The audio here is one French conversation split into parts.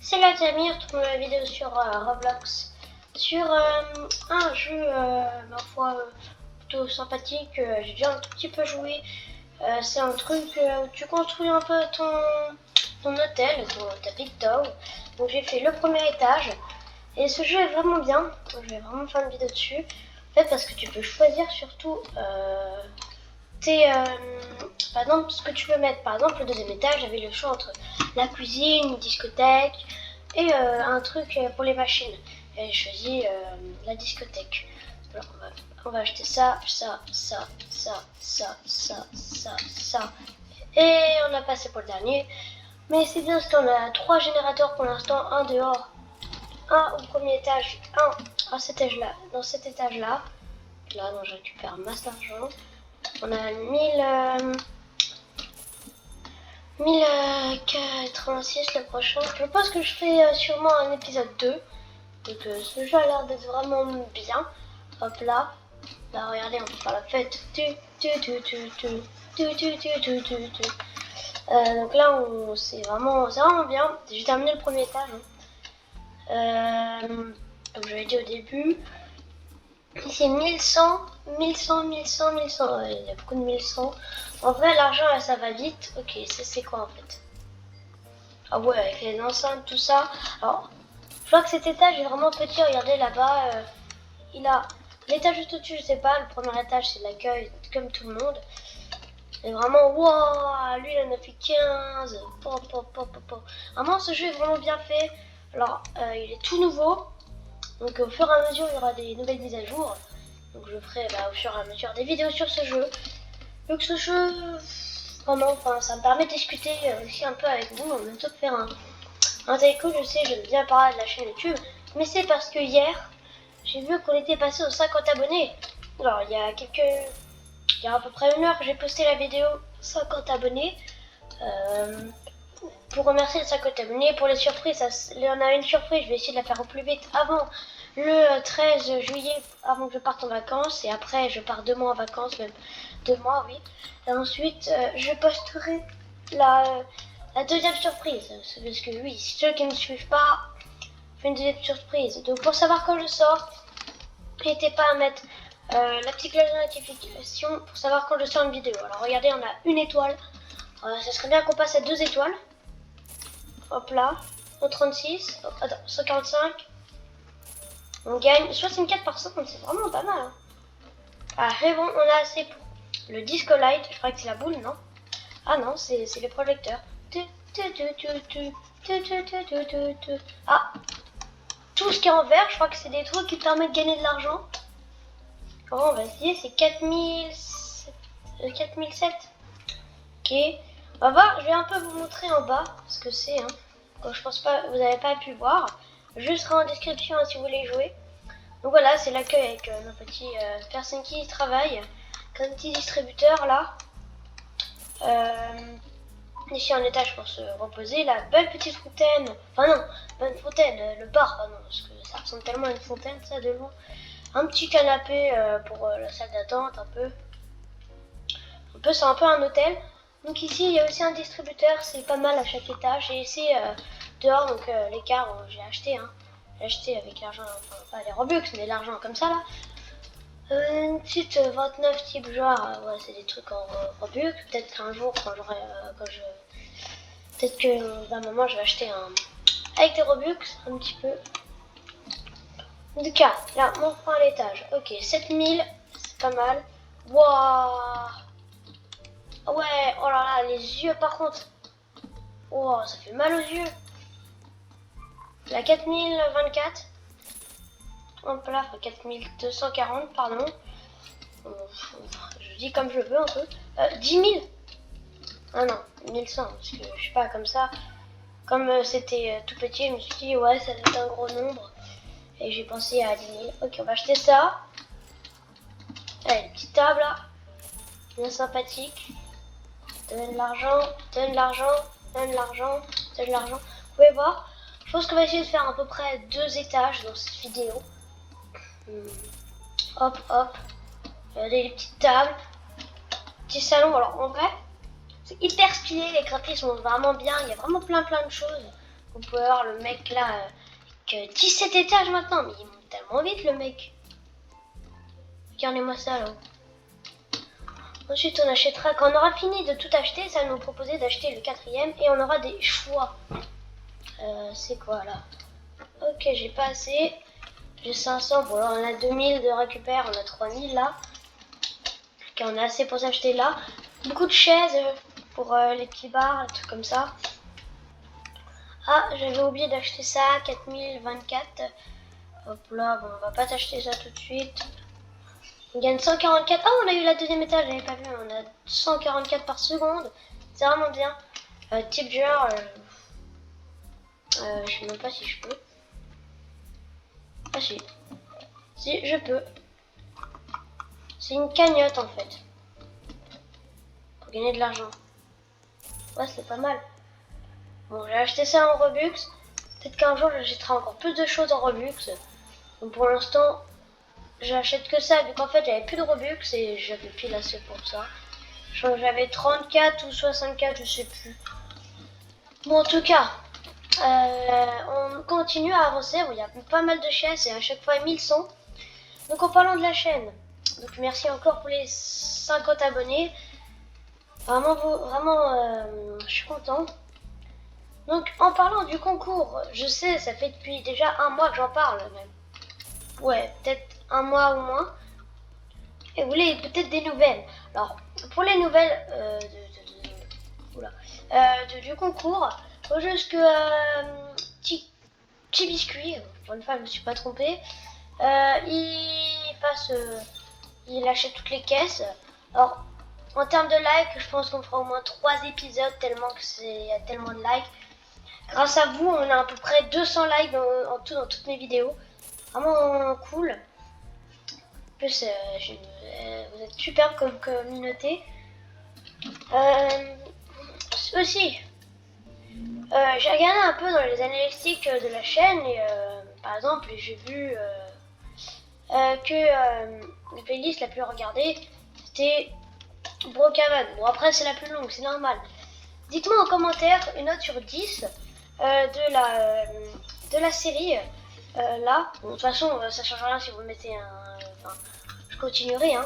C'est la Camille, retrouve ma vidéo sur Roblox, sur un jeu, ma foi, plutôt sympathique. J'ai déjà un tout petit peu joué. C'est un truc où tu construis un peu ton hôtel, ta big tower. Donc j'ai fait le premier étage. Et ce jeu est vraiment bien. Je vais vraiment faire une vidéo dessus. En fait, parce que tu peux choisir surtout par exemple, ce que tu peux mettre. Par exemple, le deuxième étage, j'avais le choix entre la cuisine, une discothèque et un truc pour les machines. Et j'ai choisi la discothèque. Alors, on va acheter ça. Et on a passé pour le dernier. Mais c'est bien parce qu'on a 3 générateurs pour l'instant, un dehors, un au premier étage, un à cet étage-là, dans cet étage-là. Là, donc je récupère masse d'argent. On a 1086 le prochain. Je pense que je fais sûrement un épisode 2. Donc ce jeu a l'air d'être vraiment bien. Hop là. Là, regardez, on peut faire la fête. Donc là, c'est vraiment bien. J'ai terminé le premier étage. Comme je l'ai dit au début. C'est 1100. Il y a beaucoup de 1100. En vrai, l'argent, là, ça va vite. Ok, c'est quoi en fait? Ah ouais, avec les enceintes, tout ça. Alors, je vois que cet étage est vraiment petit. Regardez là-bas. Il a l'étage juste au-dessus, je sais pas. Le premier étage, c'est l'accueil, comme tout le monde. Et vraiment, waouh, lui, il en a fait 15. Vraiment, ce jeu est vraiment bien fait. Alors, il est tout nouveau. Donc, au fur et à mesure, il y aura des nouvelles mises à jour. Donc, je ferai au fur et à mesure des vidéos sur ce jeu. Donc, ce jeu, vraiment, enfin, ça me permet de discuter aussi un peu avec vous en même temps de faire un taiko. Je sais, j'aime bien parler de la chaîne YouTube. Mais c'est parce que hier, j'ai vu qu'on était passé aux 50 abonnés. Alors, il y a à peu près 1 heure que j'ai posté la vidéo 50 abonnés. Pour remercier les 50 abonnés, pour les surprises, il y en a une surprise, je vais essayer de la faire au plus vite avant le 13 juillet, avant que je parte en vacances, et après je pars 2 mois en vacances, même 2 mois, oui. Et ensuite, je posterai la deuxième surprise, parce que oui, ceux qui ne me suivent pas, je fais une deuxième surprise. Donc pour savoir quand je sors, n'hésitez pas à mettre la petite cloche de notification pour savoir quand je sors une vidéo. Alors regardez, on a 1 étoile. Ça serait bien qu'on passe à 2 étoiles. Hop là. 136. Attends, 145. On gagne 64%. C'est vraiment pas mal. Hein. Ah, c'est bon, on a assez pour le disco light. Je crois que c'est la boule, non? Ah non, c'est les projecteurs. Ah, tout ce qui est en vert, je crois que c'est des trucs qui permettent de gagner de l'argent. Comment on va essayer? C'est 4007. Ok. On va voir, je vais un peu vous montrer en bas ce que c'est. Hein. Je pense pas, vous n'avez pas pu voir. Je serai en description hein, si vous voulez jouer. Donc voilà, c'est l'accueil avec nos petites personnes qui travaillent. Comme petit distributeur là. Ici un étage pour se reposer. La belle petite fontaine. Enfin non, pas une fontaine, le bar, pardon. Parce que ça ressemble tellement à une fontaine ça de loin. Un petit canapé pour la salle d'attente un peu. C'est un peu un hôtel. Donc ici il y a aussi un distributeur, c'est pas mal à chaque étage. Et ici dehors, donc l'écart j'ai acheté. Hein. J'ai acheté avec l'argent, enfin pas les Robux, mais l'argent comme ça là. Une petite 29 type genre, ouais c'est des trucs en Robux. Peut-être qu'un jour quand j'aurai, peut-être que d'un moment je vais acheter un avec des Robux un petit peu. En tout cas, là on prend à l'étage. Ok, 7000, c'est pas mal. Waouh. Ouais, oh là là, les yeux par contre. Oh, ça fait mal aux yeux. La 4024. Hop là, 4240, pardon. Je dis comme je veux un peu. 10 000. Ah non, 1100, parce que je sais pas, comme ça. Comme c'était tout petit, je me suis dit, ouais, ça doit être un gros nombre. Et j'ai pensé à 10 000. Ok, on va acheter ça. Allez, une petite table là. Bien sympathique. Donne de l'argent, donne de l'argent, donne de l'argent, donne de l'argent. Vous pouvez voir, je pense qu'on va essayer de faire à peu près 2 étages dans cette vidéo. Hop, hop. Regardez les petites tables. Petit salon. Alors en vrai, c'est hyper stylé. Les graphismes sont vraiment bien. Il y a vraiment plein de choses. On peut voir le mec là, que 17 étages maintenant, mais il monte tellement vite le mec. Regardez-moi ça là. Ensuite on achètera, quand on aura fini de tout acheter, ça va nous proposer d'acheter le 4e et on aura des choix. C'est quoi là? Ok, j'ai pas assez. J'ai 500, bon là on a 2000 de récupère, on a 3000 là. Ok, on a assez pour s'acheter là. Beaucoup de chaises pour les petits bars, des trucs comme ça. Ah, j'avais oublié d'acheter ça, 4024. Hop là, bon, on va pas t'acheter ça tout de suite. On gagne 144. Ah, on a eu la deuxième étage, j'avais pas vu. On a 144 par seconde. C'est vraiment bien. Type joueur, je sais même pas si je peux. Ah si. Si, je peux. C'est une cagnotte en fait. Pour gagner de l'argent. Ouais, c'est pas mal. Bon, j'ai acheté ça en Robux. Peut-être qu'un jour, j'achèterai encore plus de choses en Robux. Donc pour l'instant, j'achète que ça, vu qu'en fait, j'avais plus de Robux et j'avais pile assez pour ça. J'avais 34 ou 64, je sais plus. Bon, en tout cas, on continue à avancer. Bon, il y a pas mal de chaises et à chaque fois 1100. Donc en parlant de la chaîne, donc merci encore pour les 50 abonnés. Vraiment, je suis content. Donc en parlant du concours, je sais, ça fait depuis déjà un mois que j'en parle même. Ouais, peut-être un mois ou moins. Et vous voulez peut-être des nouvelles. Alors, pour les nouvelles du concours, faut juste que petit biscuit, pour une fois je me suis pas trompée, il achète toutes les caisses. Alors, en termes de likes, je pense qu'on fera au moins 3 épisodes tellement que il y a tellement de likes. Grâce à vous, on a à peu près 200 likes en tout dans toutes mes vidéos. Vraiment cool. En plus, vous êtes superbe comme communauté. Aussi, j'ai regardé un peu dans les analytiques de la chaîne et par exemple, j'ai vu que la playlist la plus regardée, c'était Brookhaven. Bon, après, c'est la plus longue, c'est normal. Dites-moi en commentaire une note sur 10 de la série. Là, bon, de toute façon, ça change rien si vous mettez un. Je continuerai. Hein.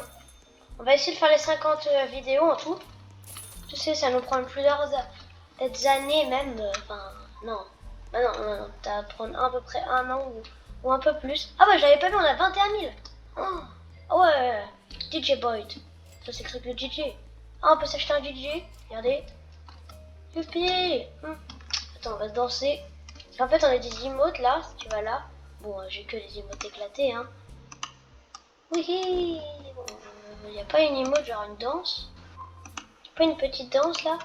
On va essayer de faire les 50 vidéos en tout. Tu sais, ça nous prend plusieurs années même. Enfin, non. Bah non, ça va prendre à peu près un an ou un peu plus. Ah bah, j'avais pas vu, on a 21 000. Oh ouais, DJ Boyd. Ça s'écrit le DJ. Ah, on peut s'acheter un DJ. Regardez. Youpi. Attends, on va se danser. En fait, on a des emotes là, si tu vas là. Bon, j'ai que les emotes éclatés, hein. Oui. Il n'y a pas une emote, genre une danse. Pas une petite danse là.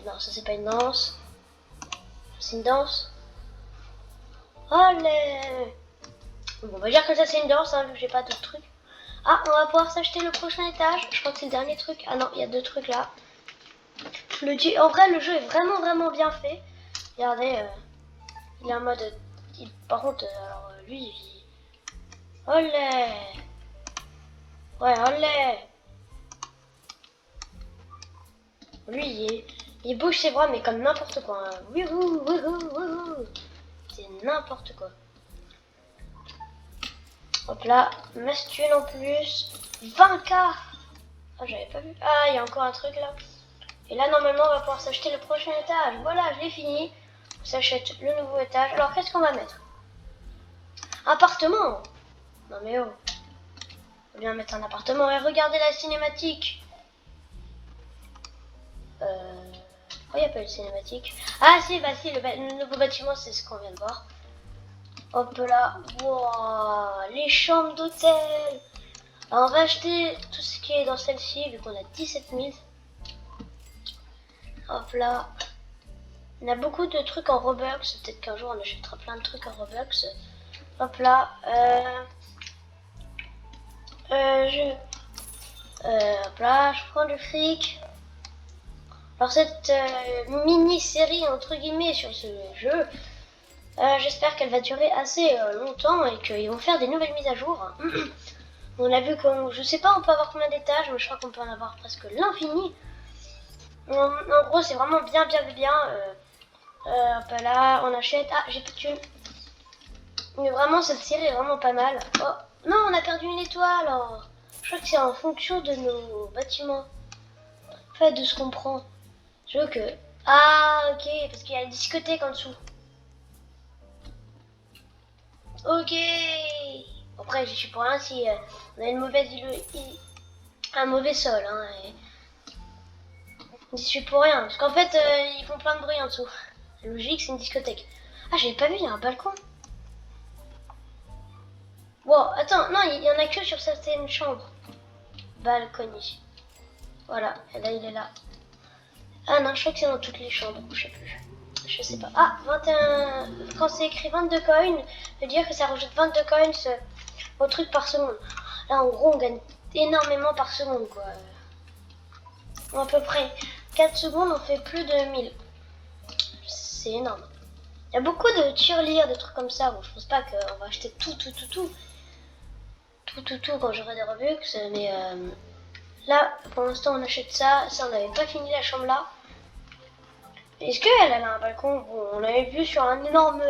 Non, ça c'est pas une danse. C'est une danse. Allez. Bon, on va dire que ça c'est une danse, hein, vu que j'ai pas d'autres trucs. Ah, on va pouvoir s'acheter le prochain étage. Je crois que c'est le dernier truc. Ah non, il y a 2 trucs là. En vrai, le jeu est vraiment bien fait. Regardez, il est en mode. Par contre, alors lui, olé. Ouais, olé. Lui, il bouge ses bras, mais comme n'importe quoi. Hein. Wouhou, wouhou, wouhou. C'est n'importe quoi. Hop là, Mastune en plus. 20K. Ah, j'avais pas vu. Ah, il y a encore un truc là. Et là, normalement, on va pouvoir s'acheter le prochain étage. Voilà, je l'ai fini. On s'achète le nouveau étage. Alors, qu'est-ce qu'on va mettre? Appartement. Non mais oh. Faut bien mettre un appartement. Et regardez la cinématique. Pourquoi il n'y a pas eu de cinématique? Ah si, bah si, le nouveau bâtiment, c'est ce qu'on vient de voir. Hop là. Wow, les chambres d'hôtel. Alors, on va acheter tout ce qui est dans celle-ci, vu qu'on a 17 000. Hop là. On a beaucoup de trucs en Robux. Peut-être qu'un jour, on achètera plein de trucs en Robux. Hop là. Hop là, je prends le fric. Alors cette mini-série entre guillemets sur ce jeu, j'espère qu'elle va durer assez longtemps et qu'ils vont faire des nouvelles mises à jour. On a vu qu'on, je sais pas, on peut avoir combien d'étages, mais je crois qu'on peut en avoir presque l'infini. En gros, c'est vraiment bien. Hop là, on achète. Ah, j'ai plus de thunes. Mais vraiment, cette série est vraiment pas mal. Oh, non, on a perdu une étoile. Oh. Je crois que c'est en fonction de nos bâtiments. En fait, de ce qu'on prend. Je veux que... Ah, ok, parce qu'il y a la discothèque en dessous. Ok. Après, je suis pour rien si on a une mauvaise un mauvais sol. Hein, j'y suis pour rien. Parce qu'en fait, ils font plein de bruit en dessous. C'est logique, c'est une discothèque. Ah, j'avais pas vu, il y a un balcon. Bon, attends, non, il y en a que sur certaines chambres. Balcony. Voilà, et là, il est là. Ah non, je crois que c'est dans toutes les chambres, je sais plus. Je sais pas. Ah, 21... Quand c'est écrit 22 coins, ça veut dire que ça rajoute 22 coins au truc par seconde. Là, en gros, on gagne énormément par seconde, quoi. En à peu près 4 secondes, on fait plus de 1000. C'est énorme. Il y a beaucoup de tirelire, de trucs comme ça. Bon, je pense pas qu'on va acheter tout quand j'aurai des Robux. Mais là, pour l'instant, on achète ça. Ça, on n'avait pas fini la chambre là. Est-ce qu'elle a un balcon? Bon, on l'avait vu sur un énorme...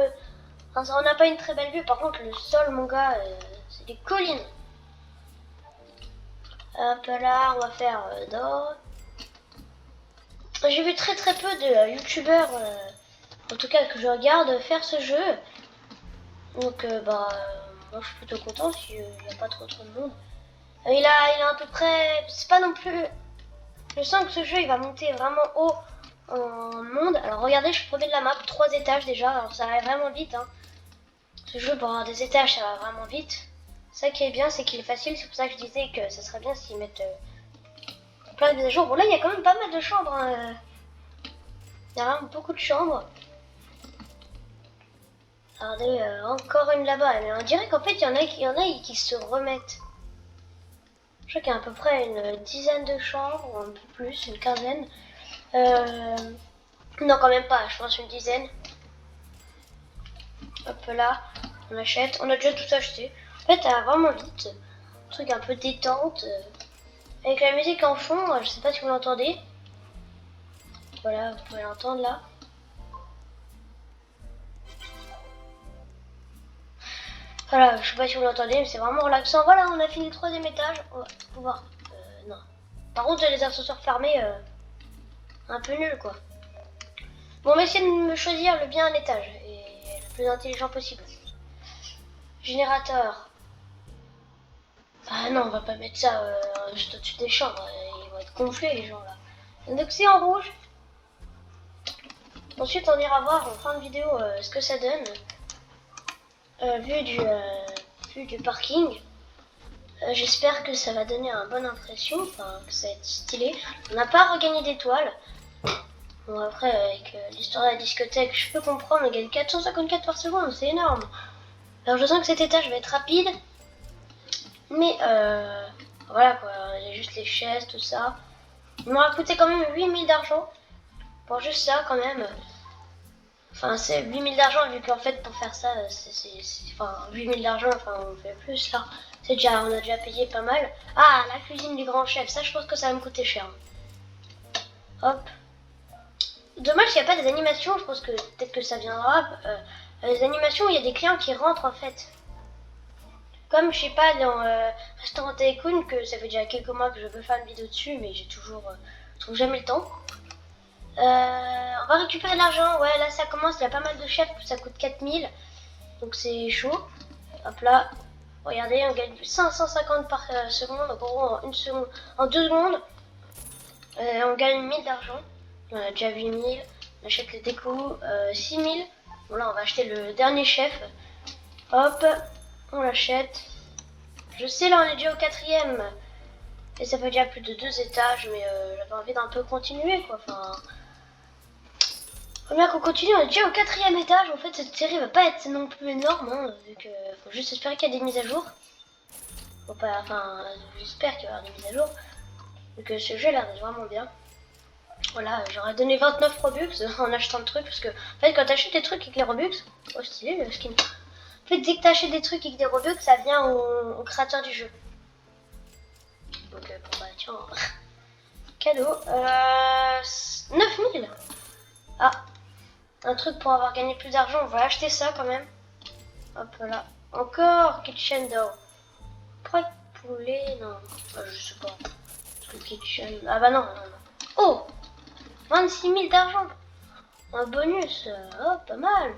Enfin, on n'a pas une très belle vue. Par contre, le sol, mon gars, c'est des collines. Hop là, on va faire d'or. J'ai vu très peu de youtubeurs, en tout cas que je regarde, faire ce jeu. Donc, moi je suis plutôt content s'il n'y a pas trop de monde. Il a à peu près... C'est pas non plus... Je sens que ce jeu, il va monter vraiment haut en monde. Alors regardez, je suis premier de la map, 3 étages déjà. Alors ça va vraiment vite. Hein. Ce jeu, pour avoir des étages, ça va vraiment vite. Ça qui est bien, c'est qu'il est facile. C'est pour ça que je disais que ça serait bien s'ils mettent plein de mises à jour. Bon là, il y a quand même pas mal de chambres. Hein. Il y a vraiment beaucoup de chambres. Regardez, encore une là-bas. Mais on dirait qu'en fait, il y en a qui se remettent. Je crois qu'il y a à peu près une dizaine de chambres, ou un peu plus, une quinzaine. Non, quand même pas, je pense une dizaine. Hop là, on achète. On a déjà tout acheté. En fait, ça va vraiment vite. Un truc un peu détente. Avec la musique en fond, je sais pas si vous l'entendez. Voilà, vous pouvez l'entendre là. Voilà, je sais pas si vous l'entendez, mais c'est vraiment relaxant. Voilà, on a fini le 3e étage. On va pouvoir... non. Par contre, les ascenseurs fermés, un peu nul quoi. Bon, on va essayer de me choisir le bien un étage et le plus intelligent possible. Générateur. Ah non, on va pas mettre ça juste au-dessus des chambres. Ils vont être gonflés les gens là. Donc c'est en rouge. Ensuite, on ira voir en fin de vidéo ce que ça donne. Vu du parking. J'espère que ça va donner une bonne impression, enfin que ça va être stylé. On n'a pas regagné d'étoiles. Bon après avec l'histoire de la discothèque, je peux comprendre, on gagne 454 par seconde, c'est énorme. Alors je sens que cet étage va être rapide. Mais voilà quoi, il y a juste les chaises, tout ça. Il m'aura coûté quand même 8000 d'argent. Pour juste ça quand même. Enfin c'est 8000 d'argent vu qu'en fait pour faire ça, enfin 8000 d'argent, enfin on fait plus là. On a déjà payé pas mal. Ah, la cuisine du grand chef, ça je pense que ça va me coûter cher. Hop. Dommage qu'il n'y a pas des animations, je pense que peut-être que ça viendra. Les animations, il y a des clients qui rentrent en fait. Comme je sais pas dans Restaurant Tycoon, que ça fait déjà quelques mois que je veux faire une vidéo dessus, mais j'ai toujours je trouve jamais le temps. On va récupérer de l'argent, ouais là ça commence, il y a pas mal de chefs, ça coûte 4000. Donc c'est chaud. Hop là. Regardez, on gagne 550 par seconde, en gros en 2 secondes, on gagne 1000 d'argent. On a déjà 8000, on achète les décos, 6000. Bon là on va acheter le dernier chef. Hop, on l'achète. Je sais là on est déjà au 4e. Et ça fait déjà plus de 2 étages, mais j'avais envie d'un peu continuer quoi. Enfin, faut bien qu'on continue, on est déjà au 4e étage. En fait cette série va pas être non plus énorme, hein, vu que faut juste espérer qu'il y a des mises à jour. Enfin, j'espère qu'il y aura des mises à jour. Donc ce jeu a l'air d'être vraiment bien. Voilà, j'aurais donné 29 Robux en achetant le truc. Parce que, en fait, quand t'achètes des trucs avec les Robux, oh stylé le skin. En fait, dès que t'achètes des trucs avec des Robux, ça vient au créateur du jeu. Donc, bon bah tiens, Cadeau. 9000. Ah, un truc pour avoir gagné plus d'argent. On va acheter ça quand même. Hop là. Encore Kitchen d'or. Pourquoi poulet? Non, je sais pas. Kitchen. Ah bah non, non, non. Oh, 26 000 d'argent. Un bonus. Oh, pas mal.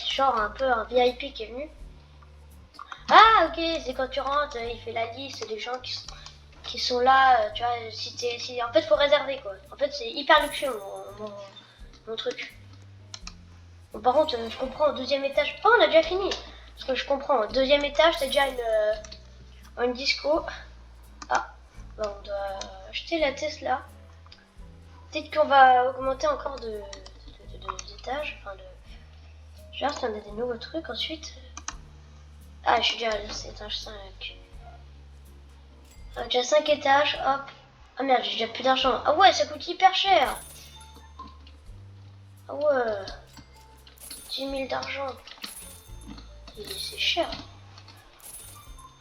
Genre un peu un VIP qui est venu. Ah ok, c'est quand tu rentres, il fait la liste des gens qui sont là, tu vois, en fait faut réserver quoi. En fait c'est hyper luxueux mon truc. Bon, par contre je comprends au deuxième étage, oh on a déjà fini. Parce que je comprends, au deuxième étage c'est déjà une disco. Ah, bah, on doit acheter la Tesla. Peut-être qu'on va augmenter encore d'étages, enfin de... Genre si on a des nouveaux trucs ensuite. Ah je suis déjà à l'étage 5. Déjà 5 étages, hop. Ah merde, j'ai déjà plus d'argent. Ah ouais, ça coûte hyper cher. Ah ouais. 10 000 d'argent. C'est cher.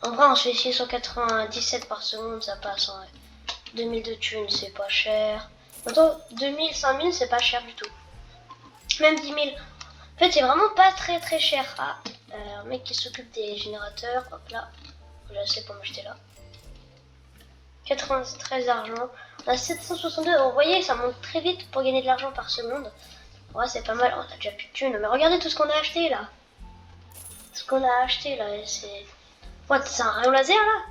En vrai, on se fait 697 par seconde, ça passe en vrai. 2000 de thunes, c'est pas cher. Attends, 2000, 5000, c'est pas cher du tout. Même 10 000. En fait, c'est vraiment pas très très cher. Ah, un mec qui s'occupe des générateurs. Hop là. J'ai assez pour m'acheter là. 93 d'argent. On a 762. Vous voyez, ça monte très vite pour gagner de l'argent par seconde. Ouais, c'est pas mal. Oh, on a déjà plus de thunes. Mais regardez tout ce qu'on a acheté là. Ce qu'on a acheté là, c'est... What, c'est un rayon laser là?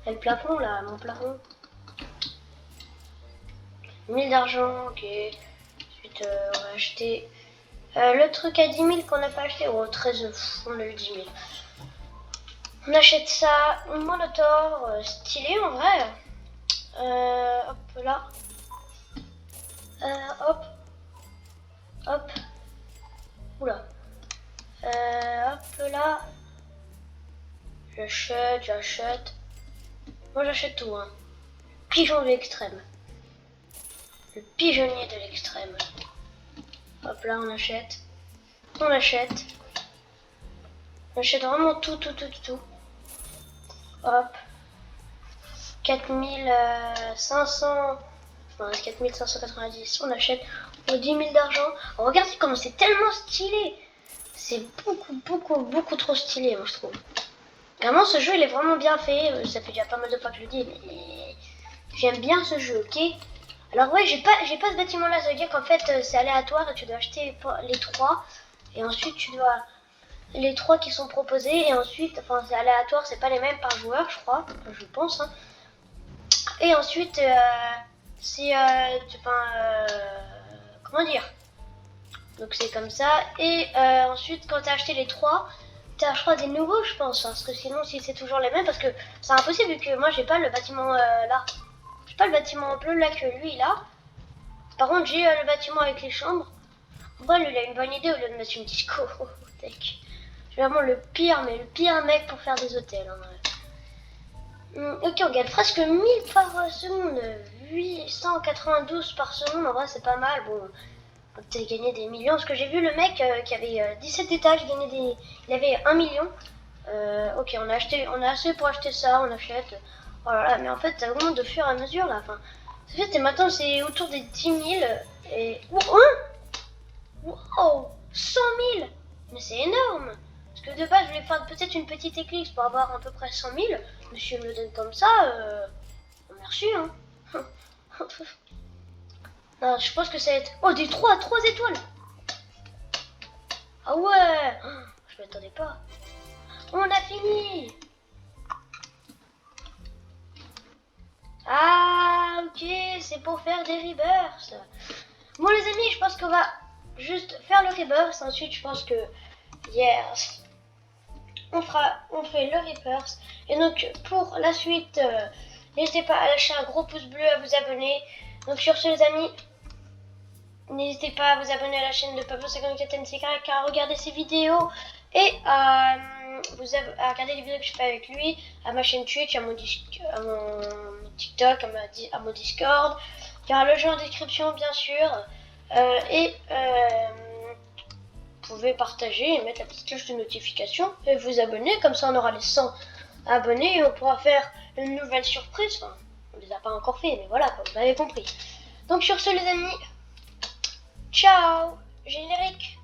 Et le plafond là, mon plafond. 1000 d'argent, ok. Ensuite, on va acheter le truc à 10 000 qu'on n'a pas acheté. Oh, 13, on a eu 10 000. On achète ça, une Molitor, stylé en vrai. Hop là. Hop. Hop. Oula. Hop là. J'achète. Moi j'achète tout, hein. Pigeon de l'extrême. Le pigeonnier de l'extrême. Hop là, on achète. On achète. On achète vraiment tout. Hop. 4500. Enfin, 4590. On achète. On a 10 000 d'argent. Oh, regardez comment c'est tellement stylé. C'est beaucoup trop stylé, moi je trouve. Vraiment, ce jeu il est vraiment bien fait. Ça fait déjà pas mal de fois que je le dis, mais j'aime bien ce jeu, ok? Alors ouais, j'ai pas ce bâtiment là, ça veut dire qu'en fait c'est aléatoire et tu dois acheter les trois. Et ensuite tu dois... Les trois qui sont proposés et ensuite, enfin c'est aléatoire, c'est pas les mêmes par joueur je crois, je pense. Hein. Et ensuite, c'est... comment dire? Donc c'est comme ça. Et ensuite quand tu as acheté les trois, tu as je crois des nouveaux je pense. Hein, parce que sinon si c'est toujours les mêmes, parce que c'est impossible vu que moi j'ai pas le bâtiment là. J'ai pas le bâtiment bleu là que lui il a. Par contre j'ai le bâtiment avec les chambres. Bon lui il a une bonne idée au lieu de mettre une disco. Tech. C'est vraiment le pire, mais le pire mec pour faire des hôtels. Hein. Ok, on gagne presque 1000 par seconde. 892 par seconde, en vrai c'est pas mal. Bon, on peut peut-être gagner des millions. Parce que j'ai vu le mec qui avait 17 étages, il avait 1 million. Ok, on a assez pour acheter ça, on achète. Oh là là, mais en fait ça augmente de fur et à mesure là. Enfin, ça fait, et maintenant c'est autour des 10 000. Et... Wow, 100 000. Mais c'est énorme. Parce que de base je voulais faire peut-être une petite éclipse pour avoir à peu près 100 000. Monsieur me le donne comme ça, merci hein. Non, je pense que ça va être... Oh, des 3 étoiles. Ah ouais, je m'attendais pas. On a fini. Ah, ok, c'est pour faire des rebirths. Bon les amis, je pense qu'on va juste faire le rebirth. Ensuite, je pense que... Yes. On fait le rebirth. Et donc, pour la suite... n'hésitez pas à lâcher un gros pouce bleu, à vous abonner. Donc sur ce les amis, n'hésitez pas à vous abonner à la chaîne de Pablo54NCK, à regarder ses vidéos et à regarder les vidéos que je fais avec lui, à ma chaîne Twitch, à mon TikTok, à mon Discord. Il y aura le jeu en description bien sûr. Vous pouvez partager et mettre la petite cloche de notification et vous abonner, comme ça on aura les 100 abonner et on pourra faire une nouvelle surprise. Enfin, on les a pas encore fait, mais voilà, quoi, vous avez compris. Donc sur ce les amis, ciao, générique.